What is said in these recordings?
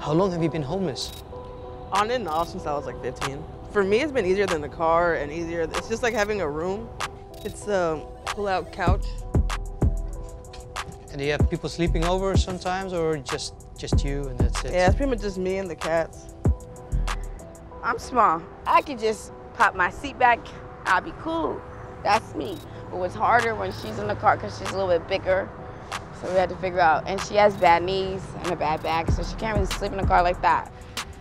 How long have you been homeless? On and off since I was like 15. For me, it's been easier than the car and easier. It's just like having a room. It's a pull-out couch. And do you have people sleeping over sometimes, or just you and that's it? Yeah, it's pretty much just me and the cats. I'm small. I could just pop my seat back. I'll be cool. That's me. But what's harder when she's in the car because she's a little bit bigger. So we had to figure out. And she has bad knees and a bad back, so she can't really sleep in the car like that.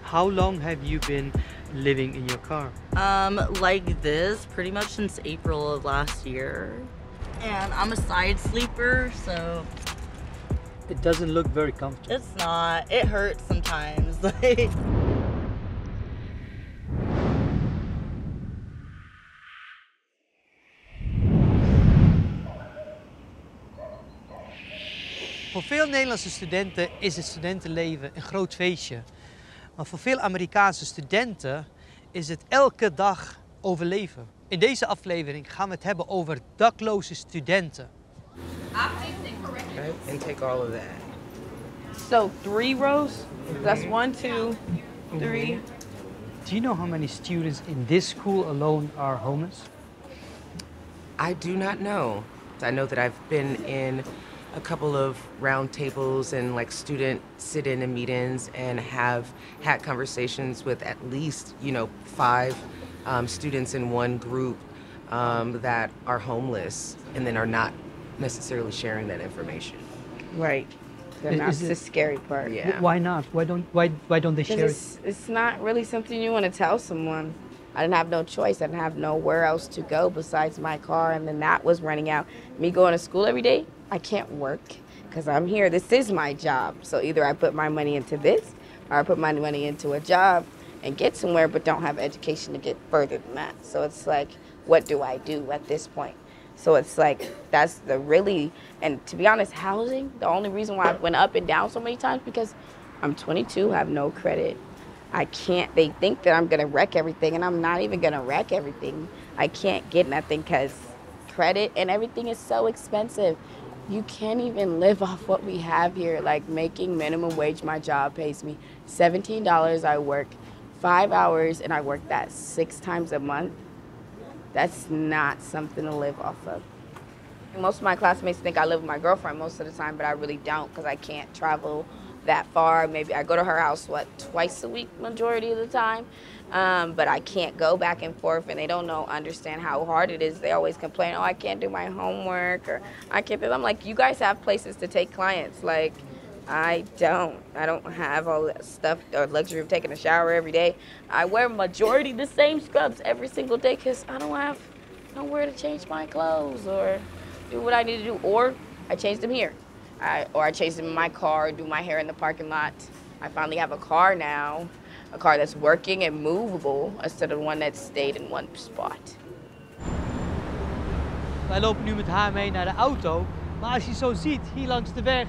How long have you been living in your car? Like this, pretty much since April of last year. And I'm a side sleeper, so. It doesn't look very comfortable. It's not. It hurts sometimes. Like. Voor veel Nederlandse studenten is het studentenleven een groot feestje. Maar voor veel Amerikaanse studenten is het elke dag overleven. In deze aflevering gaan we het hebben over dakloze studenten. Okay, and take all of that. So 3 rows? That's 1, 2, 3. Do you know how many students in this school alone are homeless? I do not know. I know that I've been in a couple of round tables and like student sit-in and meetings and have had conversations with at least, 5 students in one group that are homeless and then are not necessarily sharing that information. Right. That's the scary part. Yeah. Why not? Why don't they share it? It's not really something you want to tell someone. I didn't have no choice. I didn't have nowhere else to go besides my car, and then that was running out. Me going to school every day, I can't work because I'm here. This is my job. So either I put my money into this or I put my money into a job and get somewhere but don't have education to get further than that. So it's like, what do I do at this point? So it's like, that's the really, and to be honest, housing, the only reason why I went up and down so many times because I'm 22, have no credit. I can't, they think that I'm gonna wreck everything and I'm not even gonna wreck everything. I can't get nothing because credit and everything is so expensive. You can't even live off what we have here. Like making minimum wage, my job pays me $17. I work 5 hours and I work that 6 times a month. That's not something to live off of. Most of my classmates think I live with my girlfriend most of the time, but I really don't because I can't travel that far. Maybe I go to her house, twice a week majority of the time. But I can't go back and forth, and they don't understand how hard it is. They always complain, oh, I can't do my homework, or I can't do. I'm like, you guys have places to take clients. Like, I don't have all that stuff or luxury of taking a shower every day. I wear majority the same scrubs every single day because I don't have nowhere to change my clothes or do what I need to do. Or I change them here. Or I change them in my car, do my hair in the parking lot. I finally have a car now, a car that's working and movable instead of one that stayed in one spot. Wij lopen nu met haar mee naar de auto, maar als je zo ziet, hier langs de weg,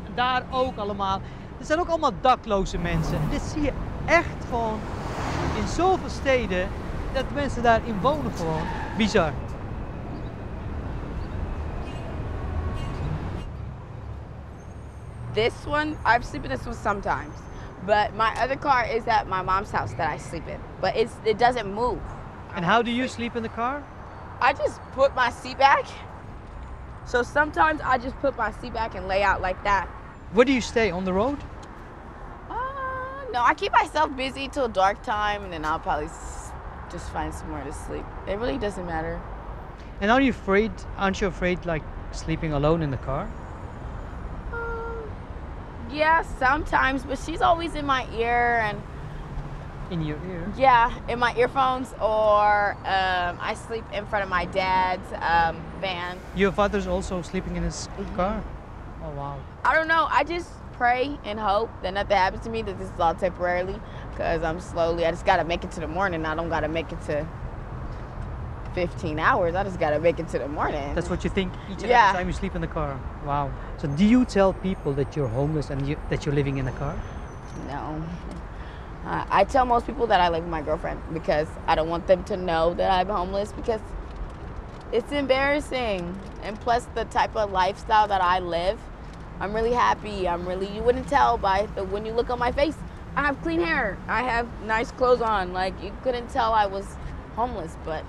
en daar ook allemaal, er zijn ook allemaal dakloze mensen. En dit zie je echt gewoon in zoveel steden, dat mensen daarin wonen gewoon. Bizar. This one, I sleep in this one sometimes. But my other car is at my mom's house that I sleep in. But it doesn't move. And how do you sleep in the car? I just put my seat back. So sometimes I just put my seat back and lay out like that. Where do you stay, on the road? No, I keep myself busy till dark time and then I'll probably just find somewhere to sleep. It really doesn't matter. And aren't you afraid like sleeping alone in the car? Yeah, sometimes, but she's always in my ear and... In your ear? Yeah, in my earphones, or I sleep in front of my dad's van. Your father's also sleeping in his car? Oh, wow. I don't know, I just pray and hope that nothing happens to me, that this is all temporarily, because I just gotta make it to the morning. I don't gotta make it to 15 hours. I just gotta make it to the morning. That's what you think each and every time you sleep in the car? Wow. So do you tell people that you're homeless and that you're living in a car? No. I tell most people that I live with my girlfriend because I don't want them to know that I'm homeless because it's embarrassing. And plus the type of lifestyle that I live, I'm really happy. You wouldn't tell when you look on my face, I have clean hair. I have nice clothes on. Like, you couldn't tell I was homeless, but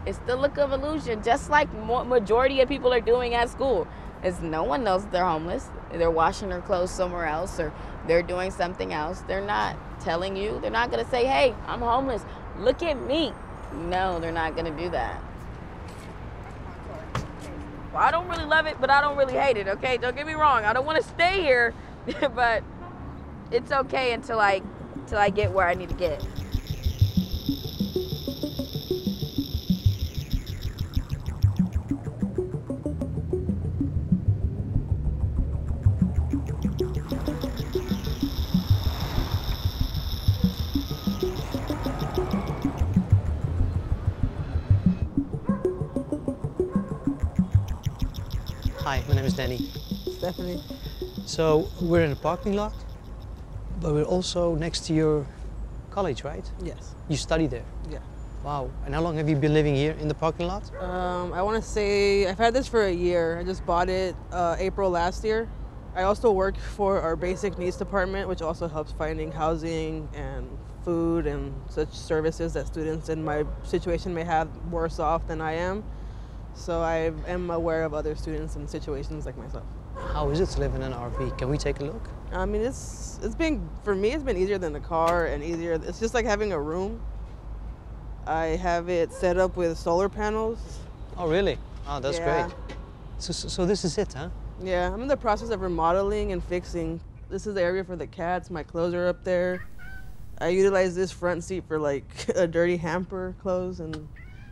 it's the look of illusion, just like majority of people are doing at school. Is no one knows they're homeless. They're washing their clothes somewhere else, or they're doing something else. They're not telling you. They're not gonna say, hey, I'm homeless. Look at me. No, they're not gonna do that. Well, I don't really love it, but I don't really hate it, okay? Don't get me wrong. I don't want to stay here, but it's okay until I get where I need to get. Hi, my name is Danny. Stephanie. So we're in a parking lot, but we're also next to your college, right? Yes. You study there? Yeah. Wow. And how long have you been living here in the parking lot? I want to say I've had this for a year. I just bought it April last year. I also work for our basic needs department, which also helps finding housing and food and such services that students in my situation may have worse off than I am. So I am aware of other students in situations like myself. How is it to live in an RV? Can we take a look? I mean, for me, it's been easier than a car and easier. It's just like having a room. I have it set up with solar panels. Oh, really? Oh, that's Yeah. great. So this is it, huh? Yeah, I'm in the process of remodeling and fixing. This is the area for the cats. My clothes are up there. I utilize this front seat for like a dirty hamper clothes, and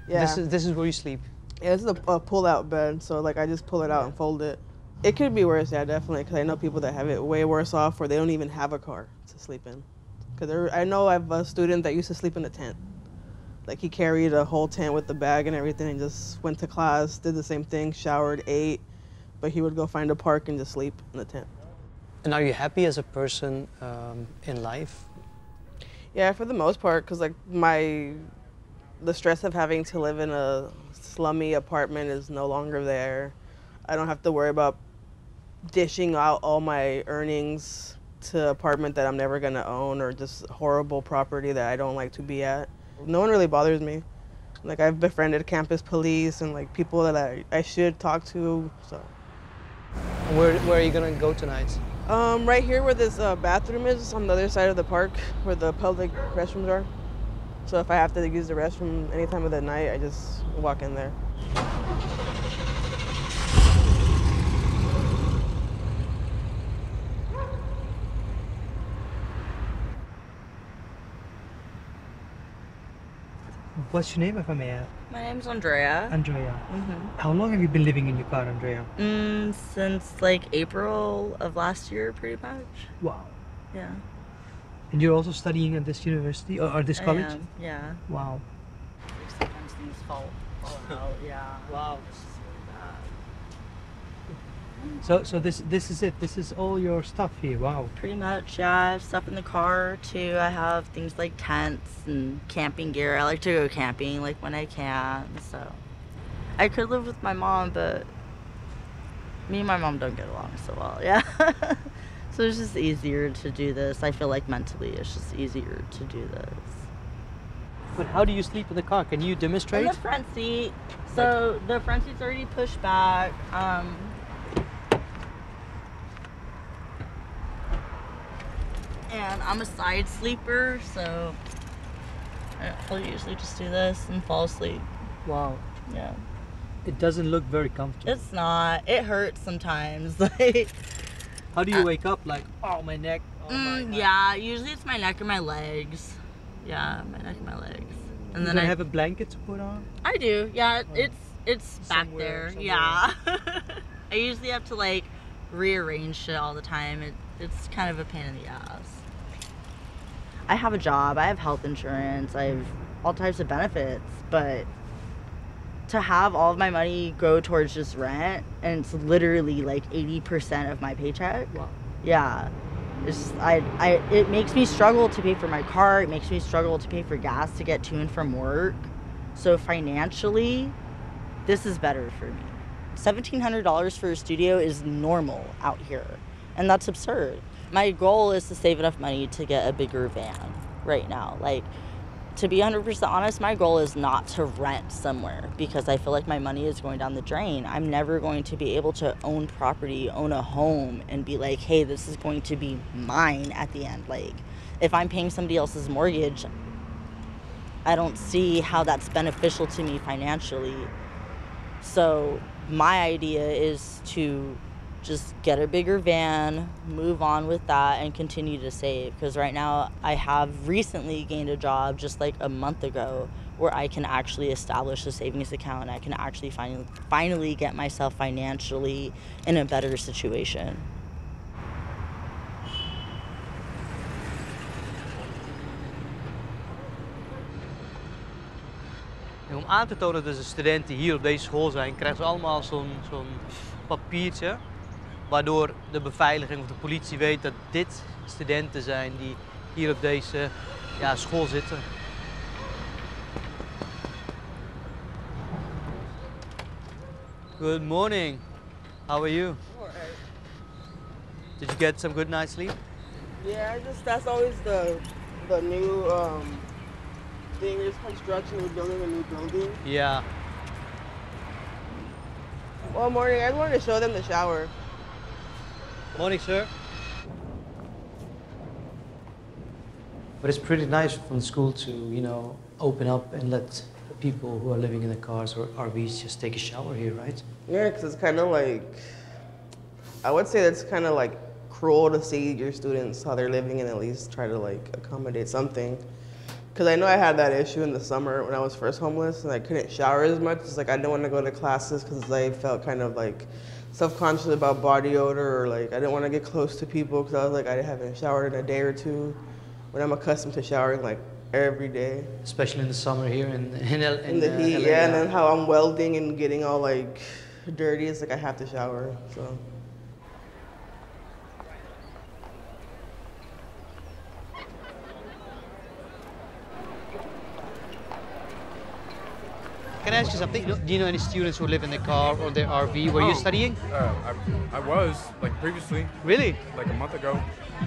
yeah. This is where you sleep. Yeah, this is a pull-out bed, so like I just pull it out and fold it. It could be worse, yeah, definitely, because I know people that have it way worse off, where they don't even have a car to sleep in. Because I know I have a student that used to sleep in a tent. Like, he carried a whole tent with the bag and everything and just went to class, did the same thing, showered, ate, but he would go find a park and just sleep in the tent. And are you happy as a person in life? Yeah, for the most part, because like the stress of having to live in a slummy apartment is no longer there. I don't have to worry about dishing out all my earnings to an apartment that I'm never gonna own, or just horrible property that I don't like to be at. No one really bothers me. Like, I've befriended campus police and like people that I should talk to, so. Where are you gonna go tonight? Right here where this bathroom is, on the other side of the park, where the public restrooms are. So if I have to use the restroom any time of the night, I just walk in there. What's your name, if I may ask? My name's Andrea. Andrea. How long have you been living in your car, Andrea? Since like April of last year, pretty much. Wow. Yeah. And you're also studying at this university or this college? I am, yeah. Wow. Sometimes things fall out, yeah. Wow. It's just really bad. So this is it. This is all your stuff here. Wow. Pretty much, yeah. I have stuff in the car too. I have things like tents and camping gear. I like to go camping like when I can. So I could live with my mom, but me and my mom don't get along so well. Yeah. So it's just easier to do this. I feel like mentally it's just easier to do this. But how do you sleep in the car? Can you demonstrate? In the front seat. So the front seat's already pushed back. And I'm a side sleeper, so I'll usually just do this and fall asleep. Wow. Yeah. It doesn't look very comfortable. It's not. It hurts sometimes. Like. How do you wake up? Like, oh, my neck. Oh, my Yeah, usually it's my neck and my legs. Yeah, my neck and my legs. And then I have a blanket to put on. I do. Yeah, it's back Somewhere. there. Yeah. I usually have to like rearrange shit all the time. It's kind of a pain in the ass. I have a job. I have health insurance. I have all types of benefits, but to have all of my money go towards just rent, and it's literally like 80% of my paycheck. Wow. Yeah. It's it makes me struggle to pay for my car. It makes me struggle to pay for gas to get to and from work. So financially, this is better for me. $1,700 for a studio is normal out here, and that's absurd. My goal is to save enough money to get a bigger van right now. Like, to be 100% honest, my goal is not to rent somewhere because I feel like my money is going down the drain. I'm never going to be able to own property, own a home, and be like, hey, this is going to be mine at the end. Like, if I'm paying somebody else's mortgage, I don't see how that's beneficial to me financially. So my idea is to just get a bigger van, move on with that, and continue to save. Because right now I have recently gained a job just like a month ago where I can actually establish a savings account and I can actually finally get myself financially in a better situation. En om aan te tonen dat de studenten hier op deze school zijn, krijgen ze allemaal zo'n papiertje. Waardoor de beveiliging of de politie weet dat dit studenten zijn die hier op deze school zitten. Good morning. How are you? Alright. Did you get some good night's sleep? Yeah, that's always the new thing is construction. We're building a new building. Yeah. Well, morning. I just wanted to show them the shower. Morning, sir. But it's pretty nice from school to, open up and let the people who are living in the cars or RVs just take a shower here, right? Yeah, because it's kind of like, I would say that's kind of like cruel to see your students, how they're living, and at least try to like accommodate something. Because I know I had that issue in the summer when I was first homeless and I couldn't shower as much. It's like I didn't want to go to classes because I felt kind of like self-conscious about body odor, or like I didn't want to get close to people because I was like I haven't showered in a day or two when I'm accustomed to showering like every day. Especially in the summer here in the heat, LA, yeah, and then how I'm welding and getting all like dirty, it's like I have to shower, so. Can I ask you something? Do you know any students who live in the car or their RV? Were you studying? I was, like previously. Really? Like a month ago.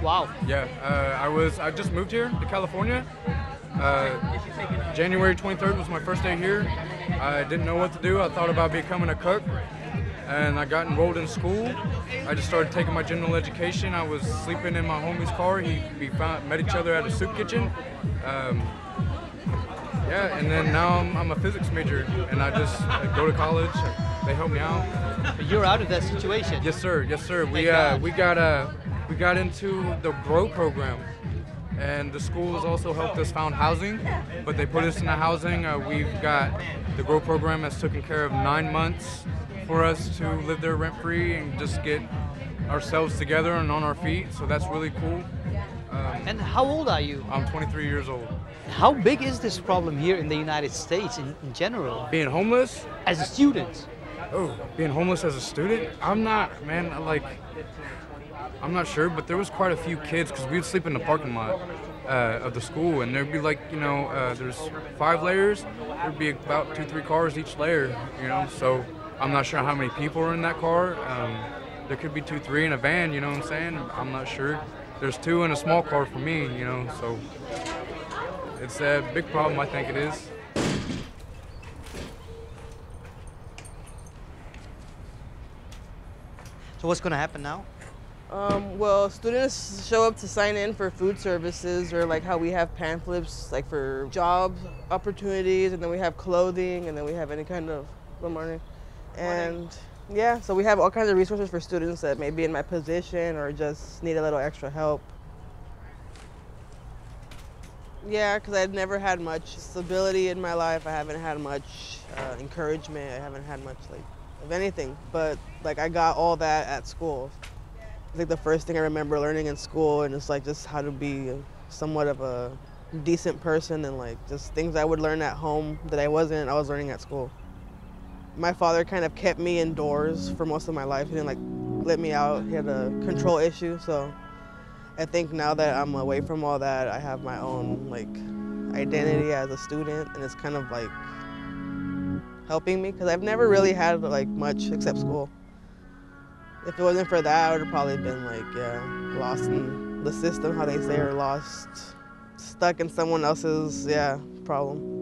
Wow. Yeah, I just moved here to California. January 23rd was my first day here. I didn't know what to do. I thought about becoming a cook, and I got enrolled in school. I just started taking my general education. I was sleeping in my homie's car. We met each other at a soup kitchen. Yeah, and then now I'm a physics major, and I just go to college. They help me out. But you're out of that situation. Yes, sir. Yes, sir. We got into the GROW program, and the school has also helped us found housing. But they put us in the housing. We've got the GROW program has taken care of 9 months for us to live there rent free and just get ourselves together and on our feet. So that's really cool. And how old are you? I'm 23 years old. How big is this problem here in the United States in general? Being homeless? As a student? Oh, being homeless as a student? I'm not sure, but there was quite a few kids because we would sleep in the parking lot of the school, and there'd be like, there's 5 layers, there'd be about 2-3 cars each layer, so I'm not sure how many people are in that car. There could be 2-3 in a van, you know what I'm saying? I'm not sure. There's 2 in a small car for me, so it's a big problem, I think it is. So what's going to happen now? Well, students show up to sign in for food services, or like how we have pamphlets like for job opportunities, and then we have clothing, and then we have any kind of, good morning. And yeah, so we have all kinds of resources for students that may be in my position or just need a little extra help. Yeah, because I've never had much stability in my life. I haven't had much encouragement. I haven't had much of anything. But I got all that at school. It's like the first thing I remember learning in school, and it's like just how to be somewhat of a decent person, and just things I would learn at home that I was learning at school. My father kind of kept me indoors for most of my life. He didn't let me out. He had a control issue, so I think now that I'm away from all that, I have my own identity as a student, and it's kind of helping me because I've never really had much except school. If it wasn't for that, I would have probably been like, yeah, lost in the system, how they say, or lost, stuck in someone else's, problem.